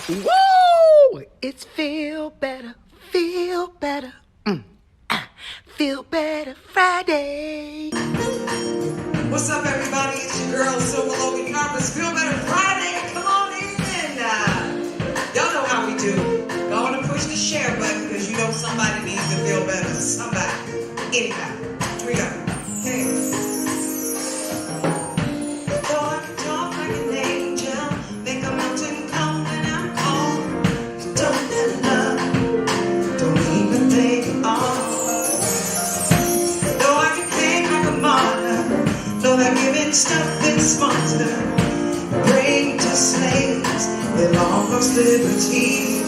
Woo! It's Feel Better, Feel Better. Feel Better Friday. What's up, everybody? It's your girl, Silver Logan Carpus. Feel Better Friday. Come on in. Y'all know how we do. Go on and push the share button because you know somebody needs to feel better. Somebody. Anybody. Here we go. Hey. Stuff and sponsor, bring to slaves their lost liberty.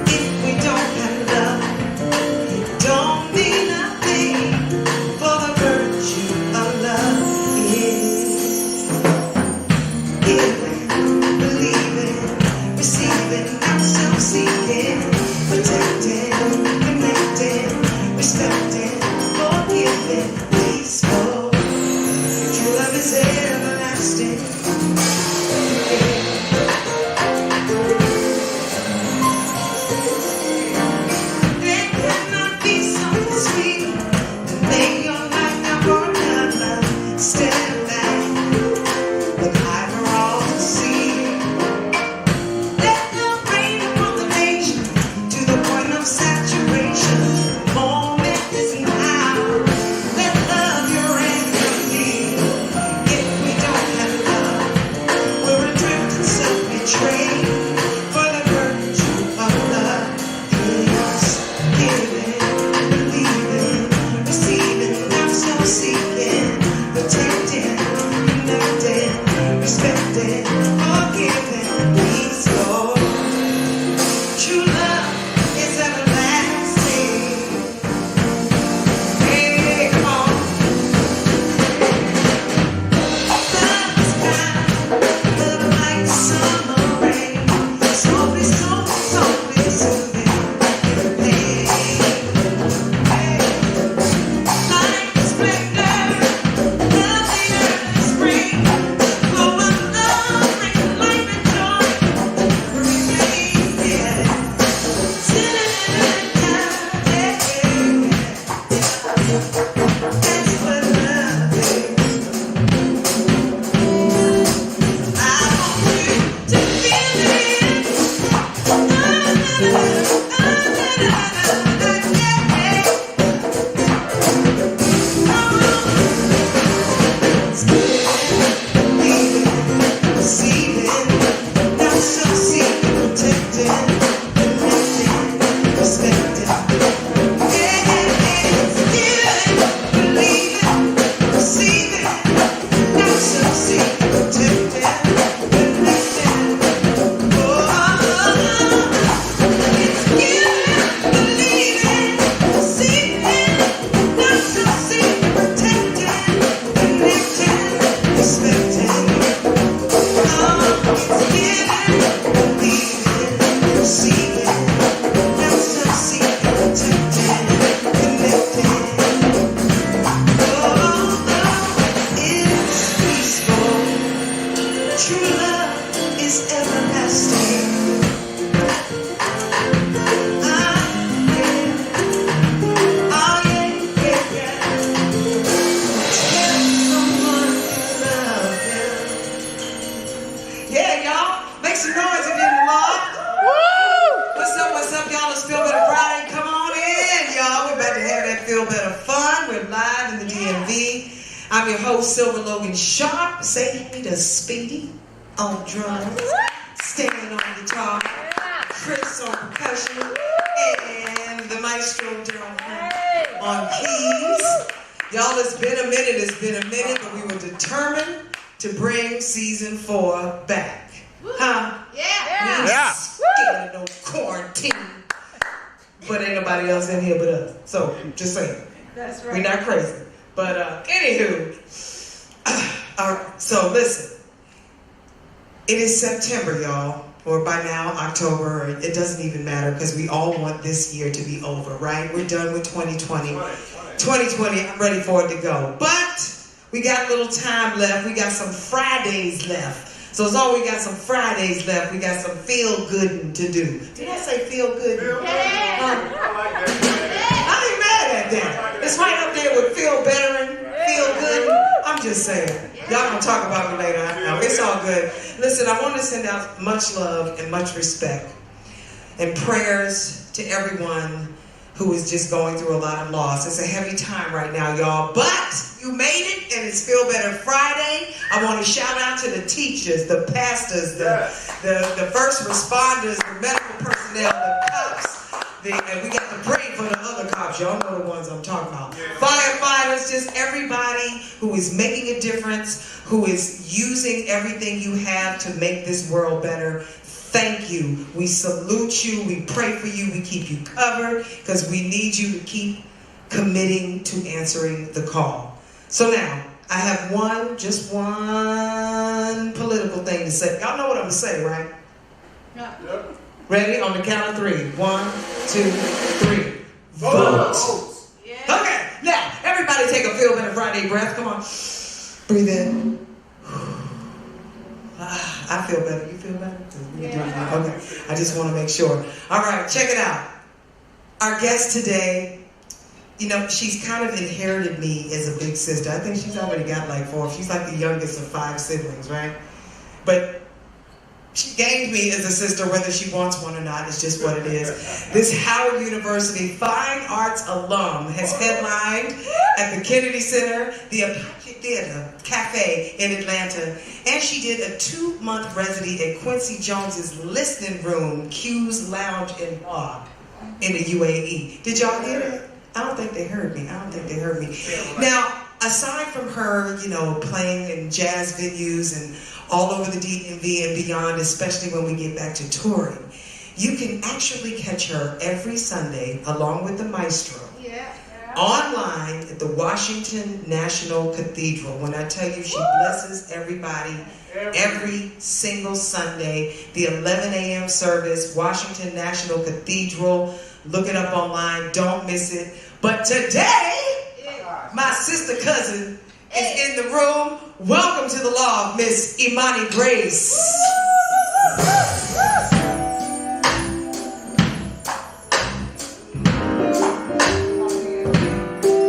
If we don't have love, don't mean nothing, for the virtue of love is giving, believing, receiving, not self-seeking, protecting, connecting, respecting, forgiving, peaceful. Love is everlasting. There cannot be something sweet to make your life now for another. Stand back, look high for all to see. Let love reign upon the nation to the point of saturation. Moment is now. Let love your enemy. For the virtue of love is giving, believing, receiving, not self-seeking, protecting, connecting, respecting, forgiving, peaceful. True love is everlasting. Hey, come on. Love is kind, love like summer. I'm your host, Silver Logan Sharp. Say hey to Speedy on drums, Stan on guitar, Chris on percussion, and the maestro on keys. Y'all, it's been a minute, but we were determined to bring season 4 back. Huh? Yeah. We ain't scared of no quarantine. But ain't nobody else in here but us. So, just saying. That's right. We're not crazy. But anywho, so listen, it is September, y'all, or by now October. It doesn't even matter because we all want this year to be over, right? We're done with 2020. 2020, I'm ready for it to go. But we got a little time left. We got some Fridays left. So as long as we got some Fridays left, we got some feel-gooding to do. Did I say feel-good? I ain't mad at that. It's right up there with feel-bettering, feel-good. I'm just saying. Y'all gonna talk about me later. I know. It's all good. Listen, I want to send out much love and much respect and prayers to everyone who is just going through a lot of loss. It's a heavy time right now, y'all, but you made it, and it's Feel Better Friday. I want to shout out to the teachers, the pastors, the first responders, the medical personnel, the cops. And we got to pray for the other cops. Y'all know the ones I'm talking about. Firefighters, just everybody who is making a difference, who is using everything you have to make this world better. Thank you. We salute you. We pray for you. We keep you covered because we need you to keep committing to answering the call. So now, I have just one political thing to say. Y'all know what I'm going to say, right? Yeah. Yep. Ready? On the count of 3. 1, 2, 3. Vote. Yeah. Okay. Now, everybody take a Feel Better Friday breath. Come on. Breathe in. I feel better. You feel better? Yeah. Okay. I just want to make sure. All right. Check it out. Our guest today, you know, she's kind of inherited me as a big sister. I think she's already got like 4. She's like the youngest of 5 siblings, right? But she gained me as a sister, whether she wants one or not. It's just what it is. This Howard University Fine Arts alum has headlined at the Kennedy Center, the Apache Theater Cafe in Atlanta, and she did a 2-month residency at Quincy Jones's Listening Room, Q's Lounge and Bar in the UAE. Did y'all hear it? I don't think they heard me. Now, aside from her, you know, playing in jazz venues and all over the DMV and beyond, especially when we get back to touring, you can actually catch her every Sunday along with the maestro online at the Washington National Cathedral. When I tell you she blesses everybody every single Sunday, the 11 a.m. service, Washington National Cathedral. Look it up online. Don't miss it. But today, my sister cousin is in the room. Welcome to the law, Miss Imani Grace.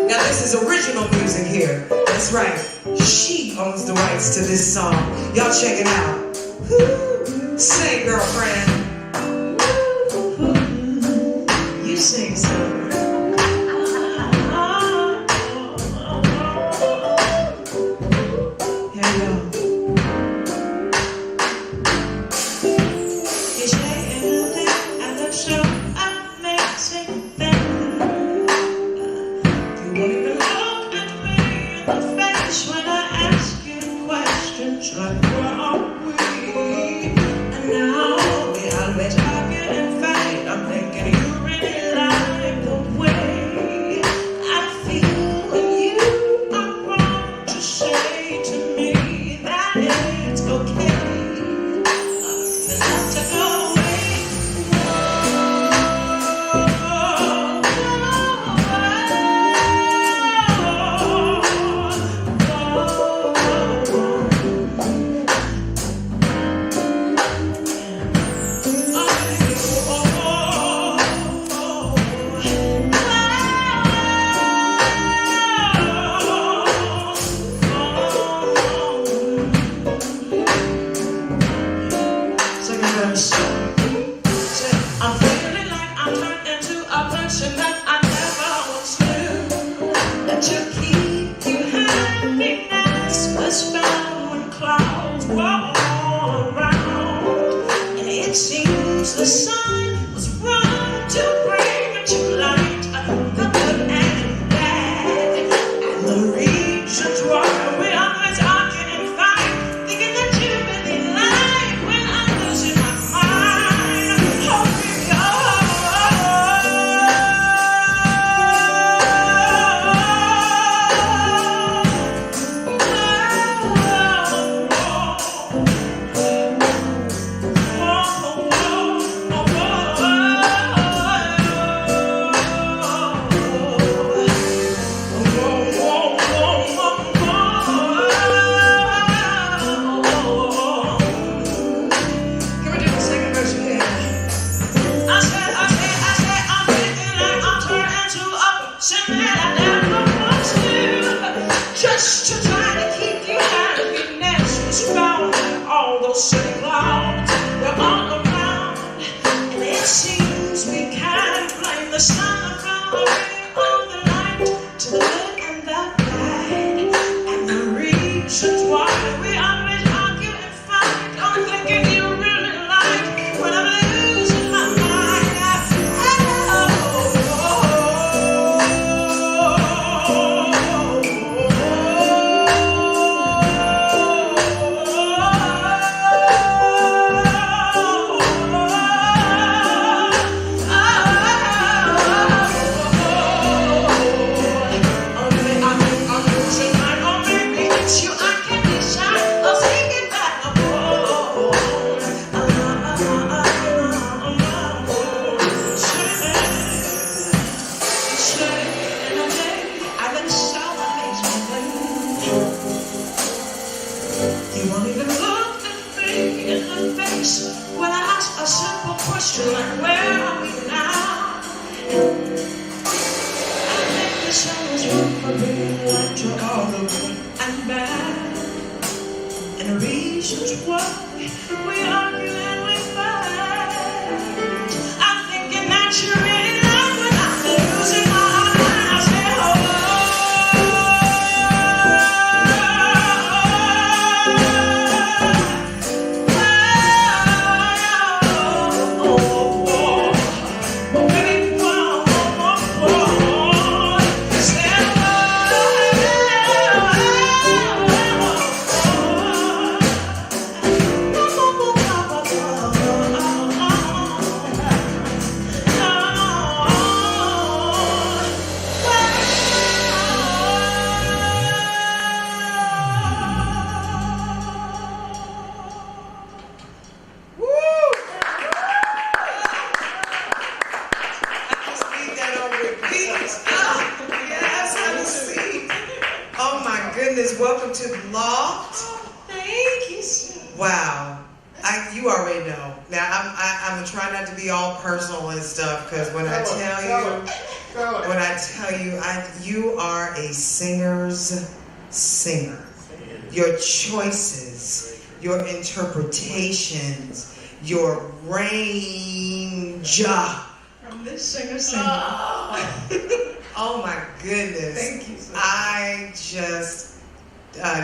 Now this is original music here. That's right. She owns the rights to this song. Y'all check it out. Woo. Sing, girlfriend. You sing, son. just to try to keep you happiness was found. All those silly clouds were all around, and it seems we can't blame the sun from all the light to the good and the bad, and the reasons why we always argue and fight. I'm thinking you really like when I'm losing my mind. You won't even look at me in the face when I ask a simple question like, where are we now? I think the sun is room for being like to all the good and bad, and the reasons why we argue and we fight. I'm thinking that you really like when I'm losing my mind. I say, oh my goodness, welcome to the Loft. Thank you, sir. Wow. You already know. Now, I'm going to try not to be all personal and stuff, because when I tell you, you are a singer's singer. Your choices, your interpretations, your range. From this singer. Oh my goodness. Thank you, sir. I just,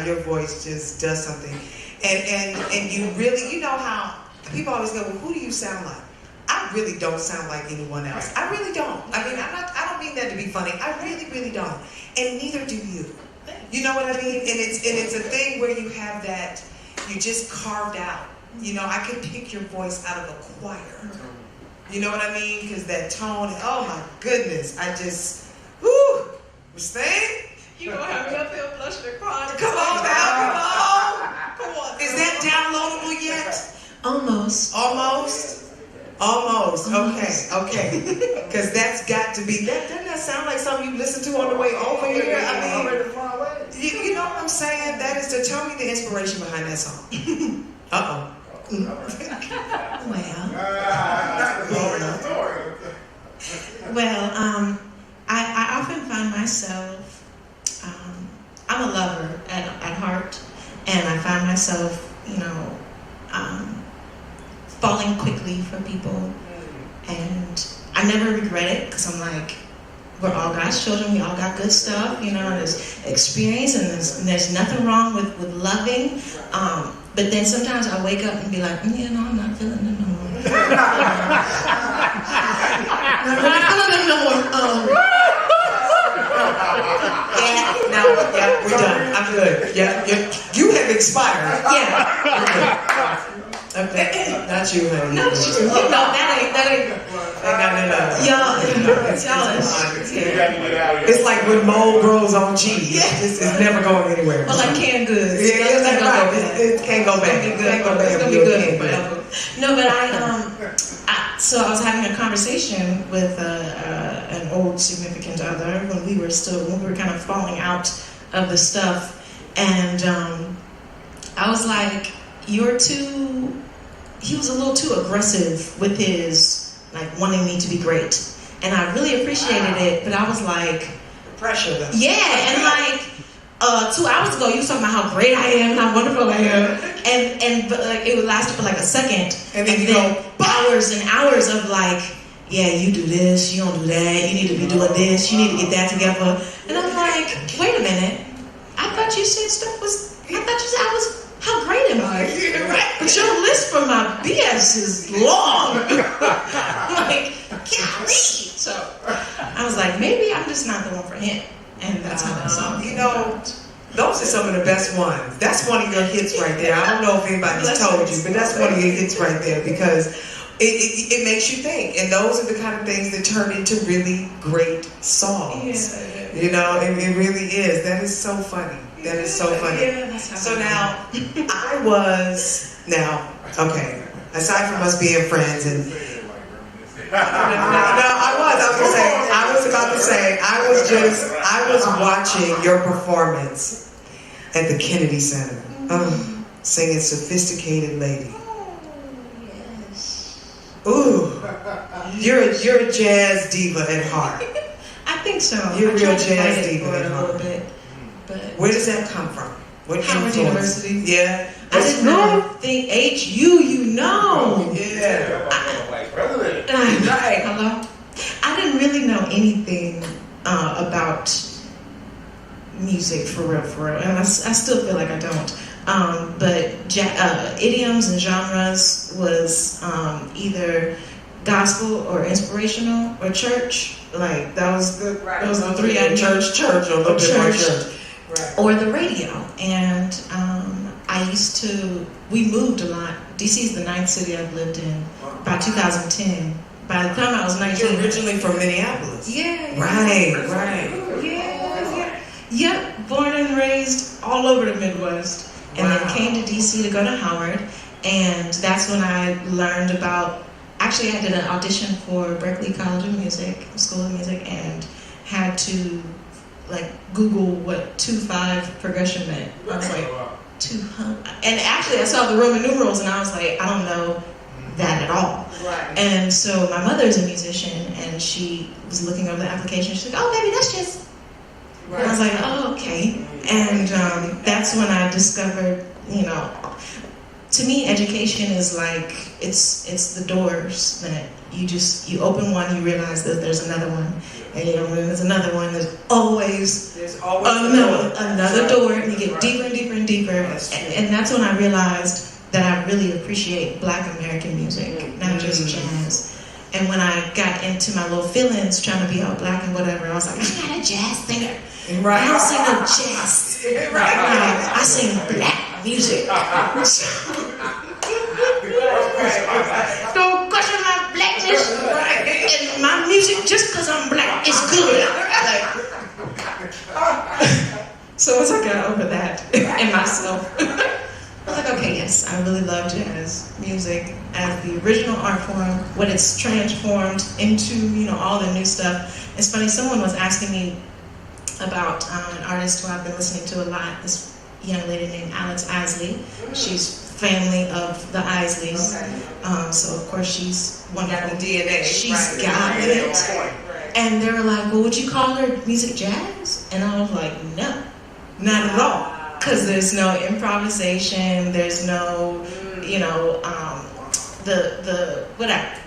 your voice just does something. And you really, you know how people always go, well, who do you sound like? I really don't sound like anyone else. I really don't. I mean, I don't mean that to be funny. I really, really don't. And neither do you. You know what I mean? And it's a thing where you have that, you just carved out. You know, I can pick your voice out of a choir. You know what I mean? Because that tone, oh my goodness, I just, whoo, Mustang? You gonna have me up here blushing and crying. Come on now, come on. Is that downloadable yet? Almost. Okay. Because that's got to be, doesn't that sound like something you listen to on the way over here? I mean, you know what I'm saying? That is to tell me the inspiration behind that song. Uh-oh. I often find myself, I'm a lover at heart, and I find myself, you know, falling quickly for people, and I never regret it, because I'm like, we're all God's children, we all got good stuff, you know, there's experience, and there's nothing wrong with loving, but then sometimes I wake up and be like, yeah, no, I'm not feeling it no more. I'm not really feeling it no more. Yeah, we're done. I'm good. Yeah, you have expired. Yeah. Okay, not you, honey. No, that ain't. Y'all, it's like when mold grows on cheese. It's never going anywhere. Well, like canned goods. Yeah, that's right. It can't go back. It's gonna be good forever. No, but so I was having a conversation with an old significant other when we were kind of falling out of the stuff, and I was like, he was a little too aggressive with his, like, wanting me to be great. And I really appreciated it, but I was like... Pressure, though. Yeah, and like, 2 hours ago you was talking about how great I am, how wonderful I am, but like it would last for like a second, and then hours and hours of like, yeah, you do this, you don't do that, you need to be doing this, you need to get that together, and I'm like, wait a minute, I thought you said I thought you said I was. How great am I? Right. But your list for my BS is long. Like, golly. So I was like, maybe I'm just not the one for him. And that's how that song. You know, those are some of the best ones. That's one of your hits right there. I don't know if anybody's told you, but that's one of your hits right there because it makes you think. And those are the kind of things that turn into really great songs. Yeah. You know, it really is. That is so funny. That is so funny. Yeah, so now, okay, aside from us being friends and I was watching your performance at the Kennedy Center, singing Sophisticated Lady. Ooh, you're a jazz diva at heart. I think so. You're a real jazz diva at heart. A little bit. But where does that come from? What Howard University. Yeah. I didn't know. Think HU, you know. Yeah. Right. Hello. I didn't really know anything about music for real, and I still feel like I don't. But idioms and genres was either gospel or inspirational or church. Like those are the three. Church, or a little bit more church. Right. Or the radio. And we moved a lot. DC is the 9th city I've lived in by 2010. By the time I was 19. You're originally from Minneapolis. Yeah. Right. Yeah. Yep, born and raised all over the Midwest. And then came to DC to go to Howard. And that's when I learned about, actually I did an audition for Berklee College of Music, School of Music, and had to like Google what 2/5 progression meant. I was like, 200. And actually I saw the Roman numerals and I was like, I don't know that at all. Right. And so my mother's a musician and she was looking over the application. She's like, oh baby, that's just. Right. And I was like, oh okay. And that's when I discovered, you know, to me education is like it's the doors that you open one, you realize that there's another one, and you know when there's another one, there's always another door, and you get deeper and deeper and deeper, and that's when I realized that I really appreciate Black American music, not just jazz. And when I got into my little feelings, trying to be all black and whatever, I was like, I'm not a jazz singer. Right. I don't sing no jazz. Right. I sing black music. Don't question my blackness. And my music, just because I'm black, is good. So once I got over that in myself, I was like, okay, yes, I really love jazz music as the original art form, what it's transformed into, you know, all the new stuff. It's funny, someone was asking me about an artist who I've been listening to a lot, this young lady named Alex Isley. She's family of the Isleys, so of course she's wonderful. Got the DNA. She's got it. And they were like, well, would you call her music jazz? And I was like, no, not at all. Because there's no improvisation, there's no, you know,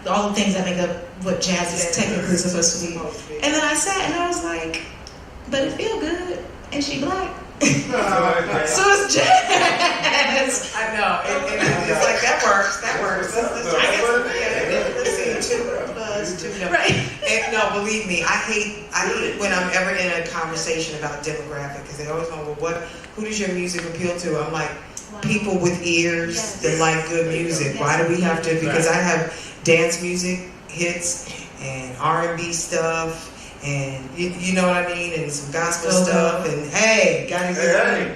all the things that make up what jazz is technically supposed to be. And then I sat and I was like, but it feel good, and she black. So it's jazz. I know, it's like that works. I guess 2 plus 2. No. Right. And no, believe me, I hate when I'm ever in a conversation about demographic because they always go, well, who does your music appeal to? I'm like, people with ears that like good music. Why do we have to? Because I have dance music hits and R&B stuff. And you know what I mean, and some gospel stuff, and hey, gotta get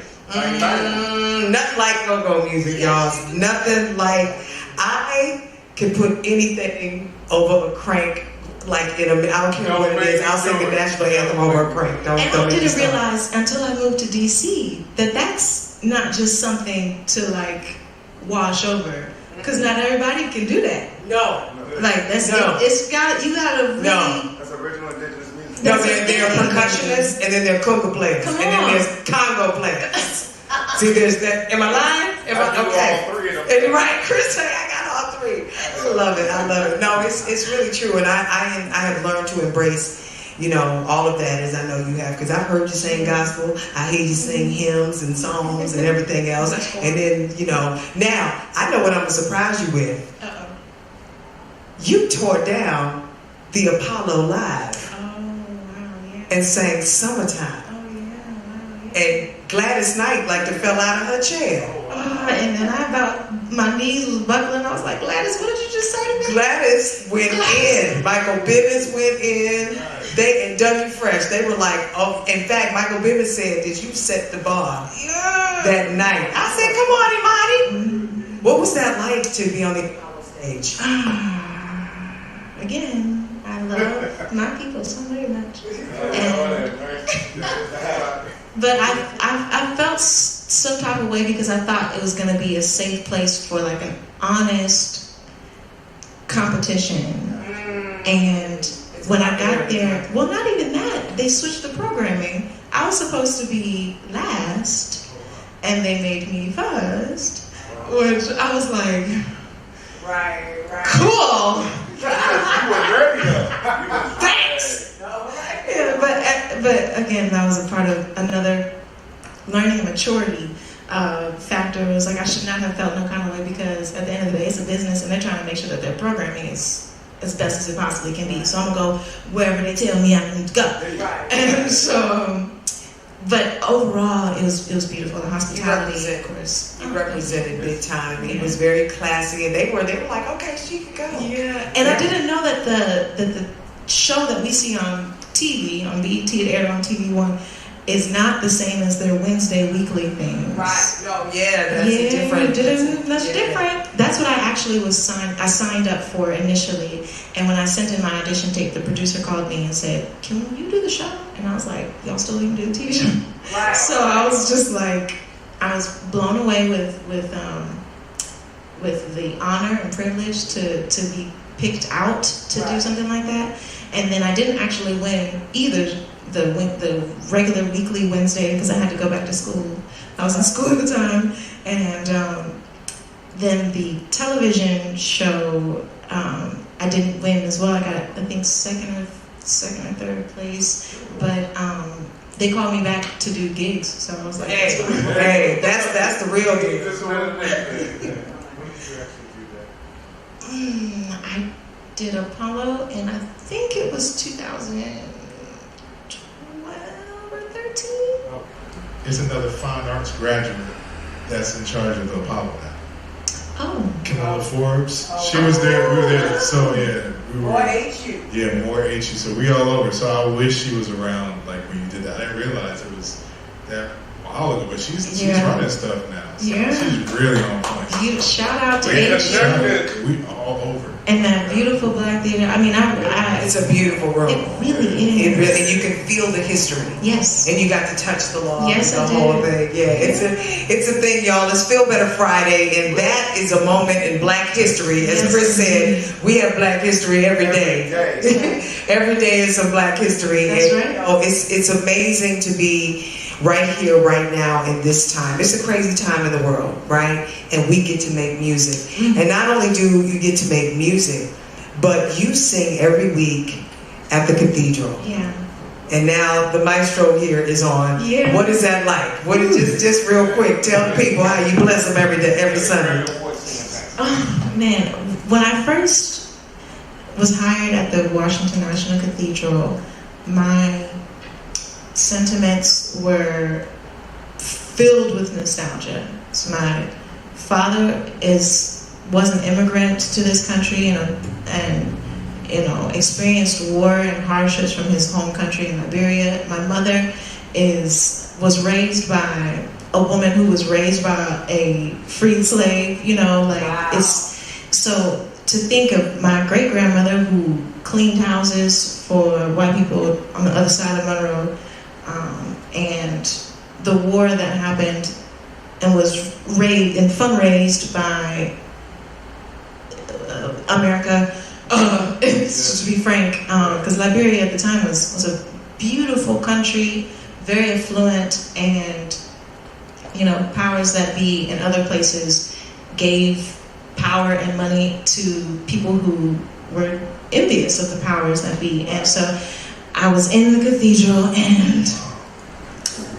nothing like go-go music, y'all. Nothing like, I can put anything over a crank, like I don't care what it is. I'll sing the national anthem over a crank. And I didn't realize until I moved to DC that that's not just something to like wash over, because not everybody can do that. No, like that's it's got you gotta really. That's original indigenous music. No, they're percussionists, and then they're conga players, Come and then on. there's Congo players. See, there's that. Am I lying? Okay. All three of them. Right, Chris, I got all three. I love it. No, it's really true, and I have learned to embrace, all of that, as I know you have, because I've heard you sing gospel, I hear you sing hymns and songs and everything else, and then, now, I know what I'm going to surprise you with. Uh-oh. You tore down the Apollo Live Oh, wow, yeah. and sang Summertime, Oh, yeah, wow, yeah. and Gladys Knight like to fell out of her chair. And then my knees was buckling. I was like, Gladys, what did you just say to me? Gladys went in. Michael Bivins went in. They and Dougie Fresh. They were like, oh. In fact, Michael Bivins said, "Did you set the bar that night?" I said, "Come on, Imani." What was that like to be on the Apollo stage? Again, I love my people so very much. But I felt some type of way because I thought it was going to be a safe place for like an honest competition. And when I got there, well, not even that. They switched the programming. I was supposed to be last, and they made me first, which I was like, Right. cool. You were ready though. Thanks. Yeah, but again, that was a part of another learning maturity factor. It was like I should not have felt no kind of way because at the end of the day, it's a business and they're trying to make sure that their programming is as best as it possibly can be. So I'm gonna go wherever they tell me I need to go. And so, but overall, it was beautiful. The hospitality, of course. He represented big time. He was very classy, and they were like, okay, she can go. Yeah, and I didn't know that the show that we see on TV, on BET, it aired on TV One, is not the same as their Wednesday weekly things. Right. No, that's different. That's different. That's what I actually I signed up for initially, and when I sent in my audition tape, the producer called me and said, "Can you do the show?" And I was like, "Y'all still even do the TV show?" Right. So I was just like, I was blown away with the honor and privilege to be picked out to do something like that. And then I didn't actually win either the regular weekly Wednesday because I had to go back to school. I was in school at the time, and then the television show I didn't win as well. I got I think second or third place, but they called me back to do gigs, so I was like, hey, that's the real deal. When did you actually do that? I did Apollo, and I think it was 2012 or 13. It's another fine arts graduate that's in charge of the Apollo now. Oh. Kamala Forbes. She was there. We were there. So yeah, we were. More HU. Yeah, more HU. So we all over. So I wish she was around like when you did that. I didn't realize it was that while ago, but she's running stuff now. So she's really on point. Shout out to HU. We all over. And that beautiful black theater. I mean, It's a beautiful room. It really is. It really, you can feel the history. Yes. And you got to touch the law. Yes, the I whole did. thing. Yeah, it's a thing, y'all. It's Feel Better Friday, and that is a moment in Black history. As Chris said, we have Black history every day. Every day is some Black history. That's and, right. It's amazing to be right here, right now, in this time. It's a crazy time in the world, right? And we get to make music. And not only do you get to make music, but you sing every week at the cathedral. Yeah. And now the maestro here is on. Yeah. What is that like? What is just real quick? Tell the people how you bless them every day, every Sunday. Oh man, when I first was hired at the Washington National Cathedral, my sentiments were filled with nostalgia. So my father was an immigrant to this country and experienced war and hardships from his home country in Liberia. My mother was raised by a woman who was raised by a freed slave. Wow. It's so to think of my great grandmother who cleaned houses for white people on the other side of Monroe, and the war that happened and was raised and fundraised by America to be frank, because Liberia at the time was a beautiful country, very affluent, and powers that be in other places gave power and money to people who were envious of the powers that be. And so I was in the cathedral, and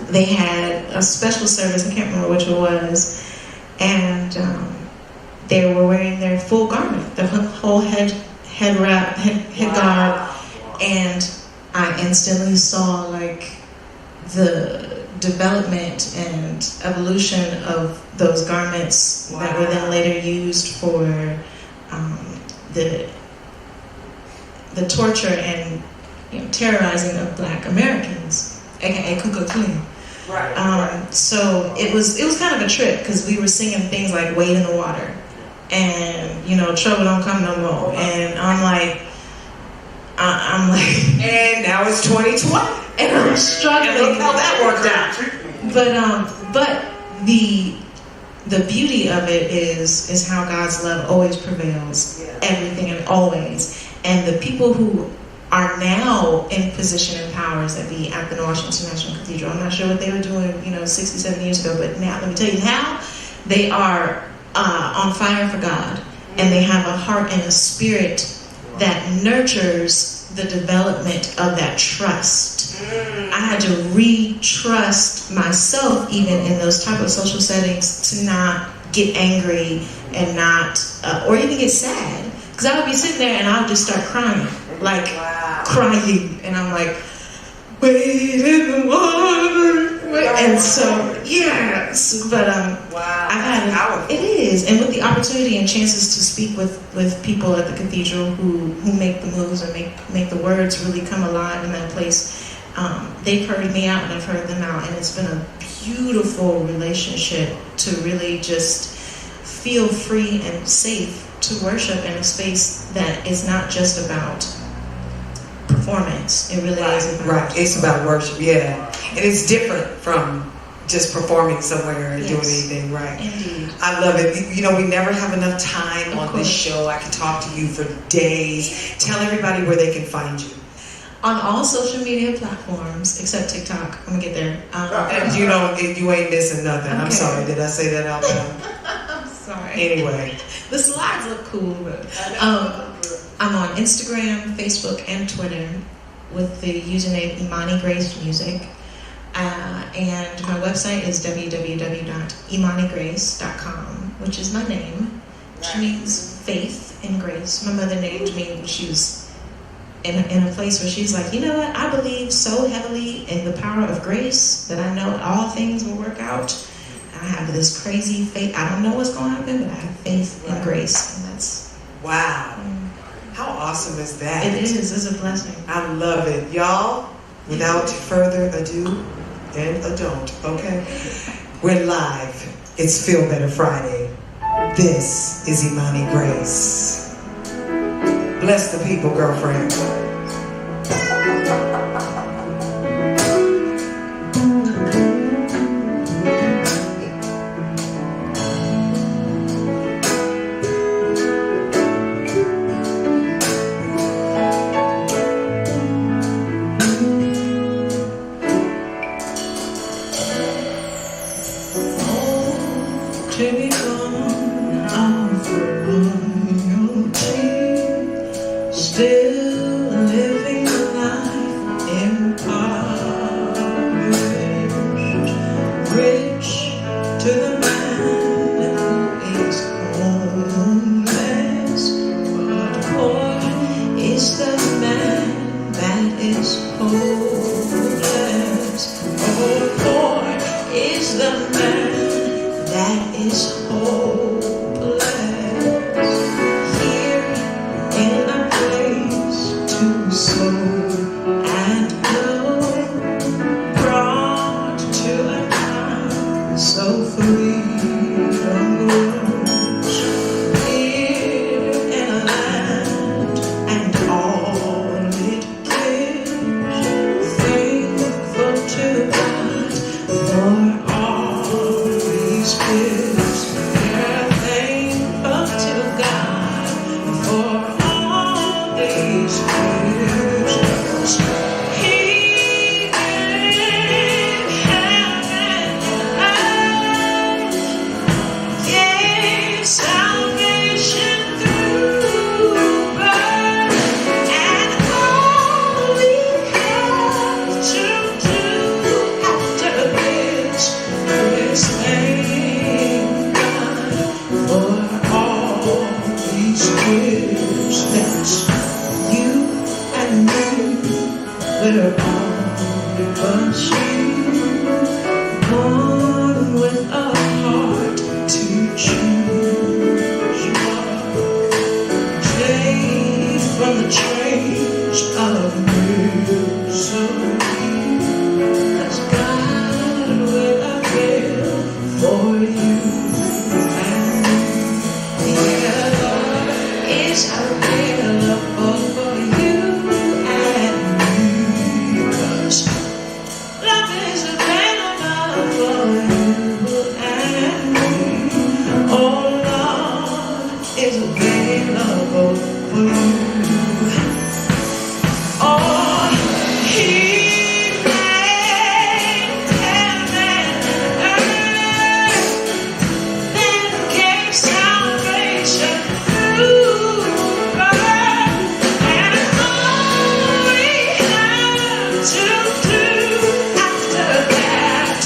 they had a special service, I can't remember which it was, and they were wearing their full garment, the whole head garb, and I instantly saw like the development and evolution of those garments that were then later used for the torture and terrorizing of Black Americans, aka Ku Klux Klan. Right. So it was kind of a trip because we were singing things like "Wade in the Water" and "Trouble Don't Come No More," and I'm like, and now it's 2020, and I'm struggling. and look how that worked out. But the beauty of it is how God's love always prevails, everything and always. And the people who are now in position and powers that be at the Washington National Cathedral, I'm not sure what they were doing 67 years ago, but now let me tell you how they are on fire for God, and they have a heart and a spirit that nurtures the development of that trust. I had to re-trust myself even in those type of social settings to not get angry and not, or even get sad. Because I would be sitting there and I would just start crying, like crying. And I'm like, wait in the water. And so, yes, but I've had it is, and with the opportunity and chances to speak with people at the cathedral who make the moves and make the words really come alive in that place. They've heard me out and I've heard them out, and it's been a beautiful relationship to really just feel free and safe to worship in a space that is not just about performance. It really is about right. It's about worship, and it's different from just performing somewhere and doing anything. Right. Indeed. I love it. We never have enough time on this show. I can talk to you for days. Tell everybody where they can find you. On all social media platforms except TikTok. I'm gonna get there. And you ain't missing nothing. Okay. I'm sorry. Did I say that out loud? I'm sorry. Anyway, the slides look cool, but I'm on Instagram, Facebook, and Twitter with the username Imani Grace Music. And my website is www.imanigrace.com, which is my name, which means faith and grace. My mother named me when she was in a place where she's like, you know what, I believe so heavily in the power of grace that I know all things will work out. I have this crazy faith. I don't know what's going to happen, but I have faith in grace. And that's... Wow. How awesome is that? It is. It's a blessing. I love it. Y'all, without further ado, and a don't, okay? We're live. It's Feel Better Friday. This is Imani Grace. Bless the people, girlfriend. Thankful to God for all always available for you. Oh, He made heaven and earth, then gave salvation through birth, and all we have to do after that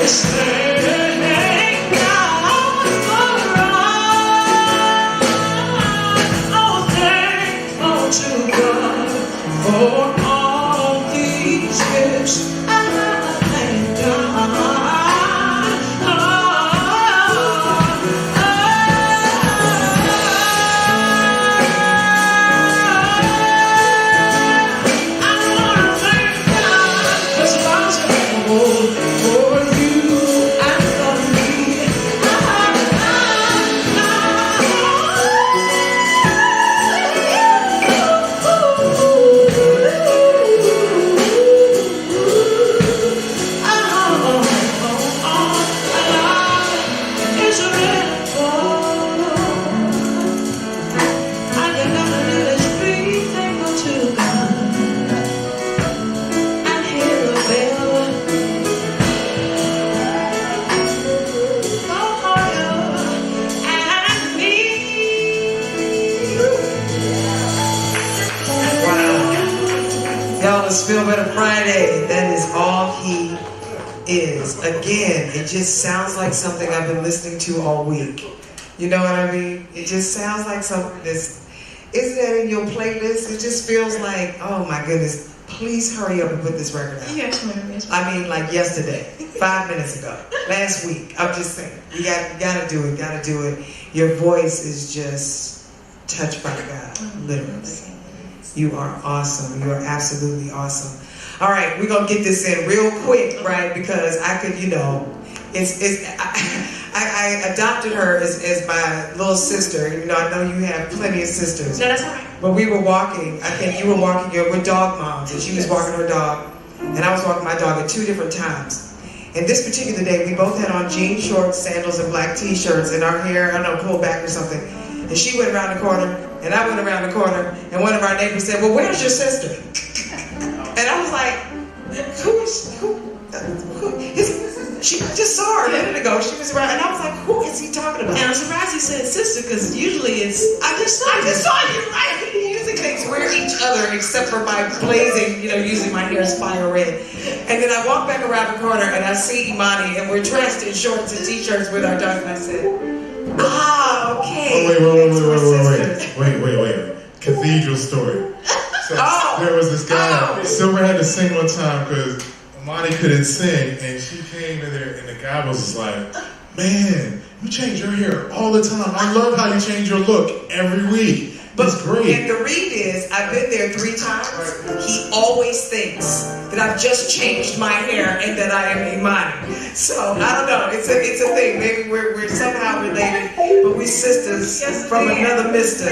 is thank God for all. Oh, thankful to God for all these gifts. I thank God. I wanna thank God 'cause love's available for you and for me. It's available. All you gotta do is be thankful to God, and He'll avail for you and me. Wow. Y'all, it's Feel Better Friday. That is all he is. Again, it just sounds like something I've been listening to all week. You know what I mean? It just sounds like something that's, isn't that in your playlist? It just feels like, oh my goodness, please hurry up and put this record out. Yes, ma'am. Yes, ma'am. I mean, like yesterday, 5 minutes ago, last week. I'm just saying, you gotta do it, gotta do it. Your voice is just touched by God, literally. You are awesome. You are absolutely awesome. All right, we're gonna get this in real quick, right? Because I could, you know, I adopted her as my little sister. You know, I know you have plenty of sisters. No, that's all right. But we were walking, I think you were walking, we're dog moms, and she was walking her dog, and I was walking my dog at 2 different times. And this particular day, we both had on jean shorts, sandals, and black t-shirts, and our hair, I don't know, pulled back or something. And she went around the corner, and I went around the corner, and one of our neighbors said, well, where's your sister? And I was like, who? She just saw her a minute ago. She was around, and I was like, who is he talking about? And I'm surprised he said sister, because usually it's I just saw you, right? He usually thinks we're each other, except for my blazing, you know, usually my hair is fire red. And then I walk back around the corner, and I see Imani, and we're dressed in shorts and t-shirts with our dog, and I said, ah, okay. Wait. Cathedral story. So there was this guy, Silver had to sing one time because Imani couldn't sing, and she came in there, and the guy was just like, man, you change your hair all the time. I love how you change your look every week. That's great. And the read is, I've been there 3 times. He always thinks that I've just changed my hair and that I am Imani. So, I don't know. It's a thing. Maybe we're somehow related, but we sisters from another mister.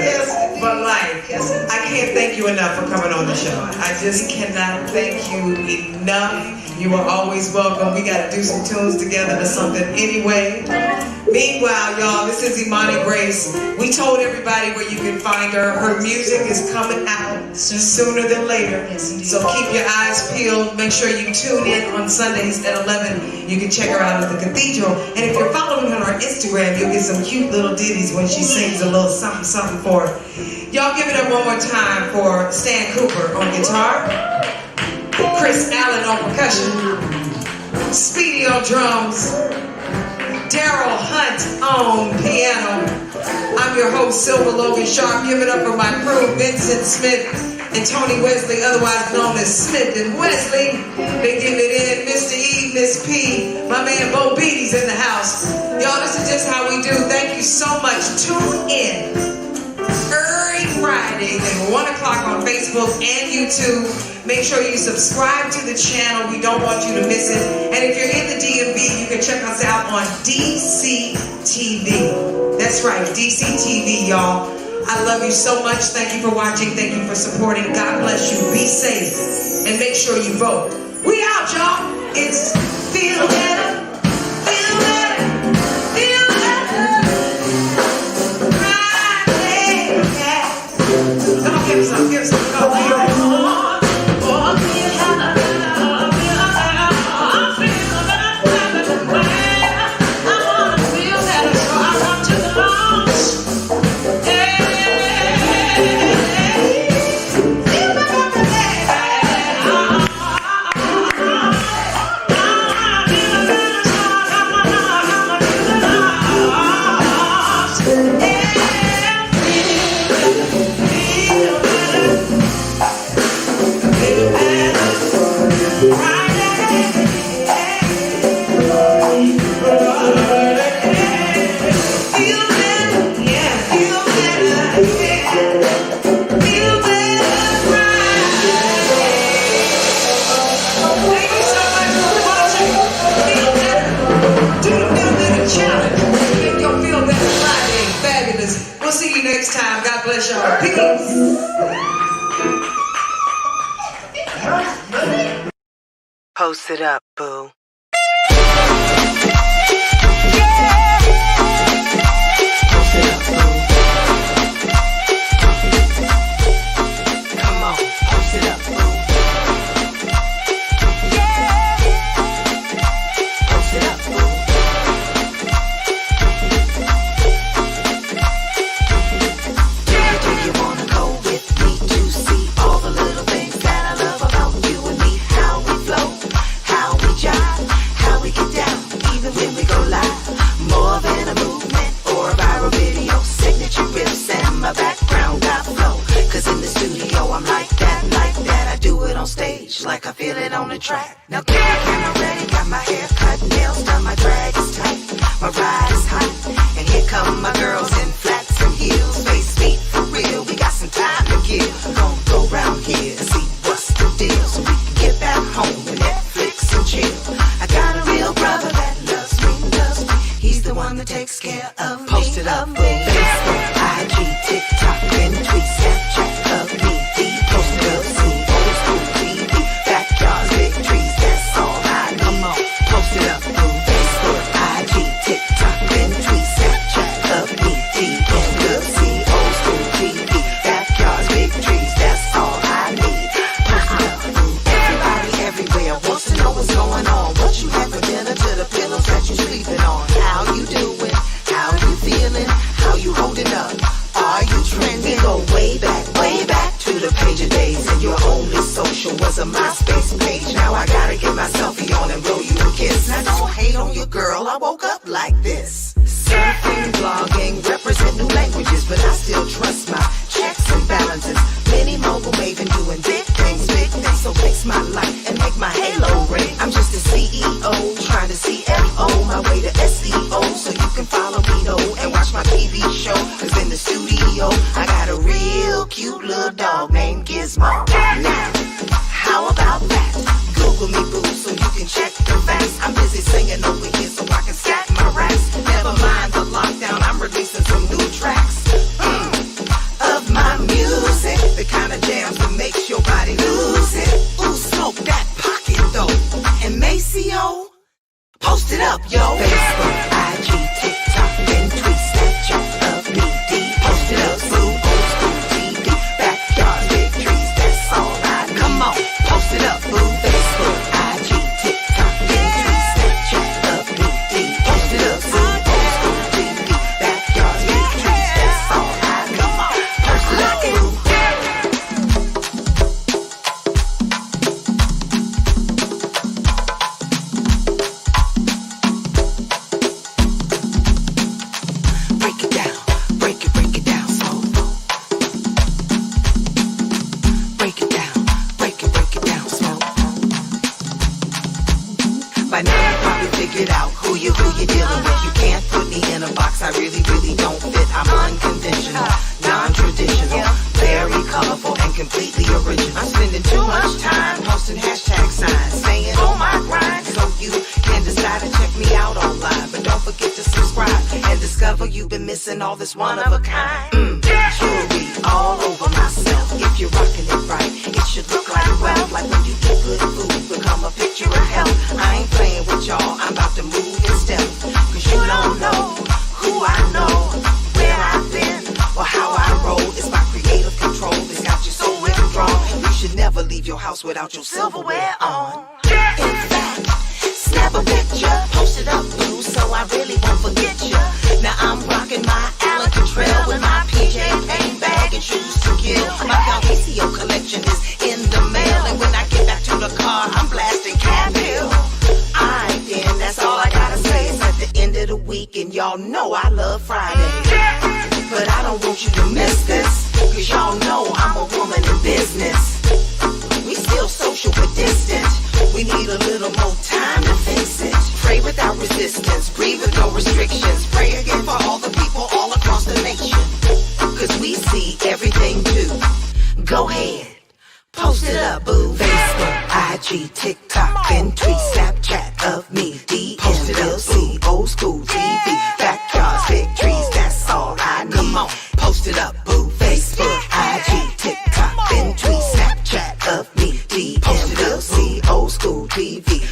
But like, I can't thank you enough for coming on the show. I just cannot thank you enough. You are always welcome. We got to do some tunes together or something anyway. Meanwhile, y'all, this is Imani Grace. We told everybody where you can find her. Her music is coming out sooner than later. So keep your eyes peeled. Make sure you tune in on Sundays at 11. You can check her out at the Cathedral. And if you're following her on Instagram, you'll get some cute little ditties when she sings a little something, something for her. Y'all give it up one more time for Stan Cooper on guitar, Chris Allen on percussion, Speedy on drums, Daryl Hunt on piano. I'm your host, Silver Logan Sharp. Give it up for my crew, Vincent Smith and Tony Wesley, otherwise known as Smith and Wesley. They give it in. Mr. E, Miss P, my man Bo Beatty's in the house. Y'all, this is just how we do. Thank you so much. Tune in every Friday at 1 o'clock on Facebook and YouTube. Make sure you subscribe to the channel. We don't want you to miss it. And if you're in the DMV, you can check us out on DCTV. That's right, DCTV, y'all. I love you so much. Thank you for watching. Thank you for supporting. God bless you. Be safe. And make sure you vote. We out, y'all. It's Feel Better. Feel Better. Feel Better. Friday. Post it up, boo. Like I feel it on the track. Now get the camera ready, got my hair cut, nails done, my drag is tight, my ride is hot, and here come my girls in flats and heels, face feet for real. We got some time to kill. Gonna go round here and see what's the deal, so we can get back home with Netflix and chill. I got a real brother that loves me, loves me. He's the one that takes care of me. Post it up, Facebook, IG, TikTok, and tweet, Snapchat of me. Post it up, see old school TV. Backyards, big trees, that's all I need. Come on, post it up, Facebook, IG, TikTok, and tweet, Snapchat of me. Post it up, see old school TV. Backyards, big trees, that's all I need. Post it up, everybody everywhere wants to know what's going on. What you have for dinner to the pillows that you sleeping on. How you doing? How you feeling? How you holding up? Are you trending? Go way back to the page of days, and your only social was a MySpace page. Now I gotta get my selfie on and blow you a kiss. Now don't hate on your girl, I woke up like this. Surfing, blogging, represent new languages, but I still trust my checks and balances. Mini mogul maven doing big things, so fix my life and make my halo ring. I'm just a CEO, trying to CFO my way to SEO, so you can follow me though and watch my TV show. Cause in the studio, I got a real cute little dog named Gizmo. Now, how about that? Google me, boo, so you can check the facts. I'm busy singing over here so I can stack my racks. Never mind the lockdown, I'm releasing some new tracks of my music, the kind of jams that makes your body lose it. Ooh, smoke that pocket though. And Maceo, post it up, yo. Facebook, IG, TikTok, and tweet, Snapchat of me. Post it up, boo, old school TV. Backyards, big trees, that's all I need. Come on, post it up, boo. Facebook, IG, TikTok, and tweet, Snapchat of me. Post it up, boo, old school TV. Backyards, big trees, that's all I need. Come on, post it up, boo. Break it down, break it down slow. Break it down, break it down slow. By now you probably figured out who you dealing with. You can't put me in a box, I really don't fit. I'm unconventional, non-traditional, very colorful and completely original. I'm spending too much time posting hashtag signs, saying oh my grind, so you can decide to check me out online. But don't forget to subscribe and discover you've been missing all this one of a kind. Jewelry all over myself. If you're rocking it right, it should look like wealth. Like when you get good food, become a picture of health. I ain't playing with y'all, I'm about to move in stealth. Cause you don't know who I know, where I've been, or how I roll. It's my creative control that's got you so withdrawn. You should never leave your house without your silverware on. In fact, snap a picture, post it up, boo, so I really won't forget you. Now I'm rocking my Allen Trail with my PJ paint bag and shoes to kill. My Vallecio collection is in the mail, and when I get back to the car, I'm blasting Cap Hill. Alright then, that's all I gotta say. It's at the end of the week, and y'all know I love Friday. But I don't want you to miss this, cause y'all know I'm a woman in business. We still social but distant. We need a little more time to face it. Pray without resistance, breathe with no restrictions. Pray again for all the people all across the nation. Cause we see everything too. Go ahead, post it up, boo. Facebook, IG, TikTok, and tweet, Snapchat of me. DMLC, old school TV. Backyards, big trees, that's all I need. Come on, post it up, boo. Facebook, IG, TikTok, and tweet, Snapchat of me. DMLC, old school TV.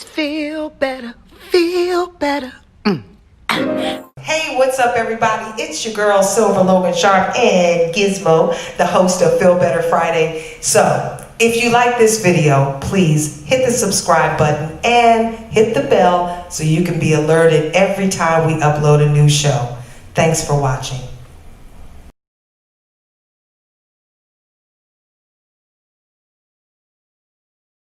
Let's feel better, feel better. Hey, what's up, everybody? It's your girl, Silver Logan Sharp and Gizmo, the host of Feel Better Friday. So, if you like this video, please hit the subscribe button and hit the bell so you can be alerted every time we upload a new show. Thanks for watching.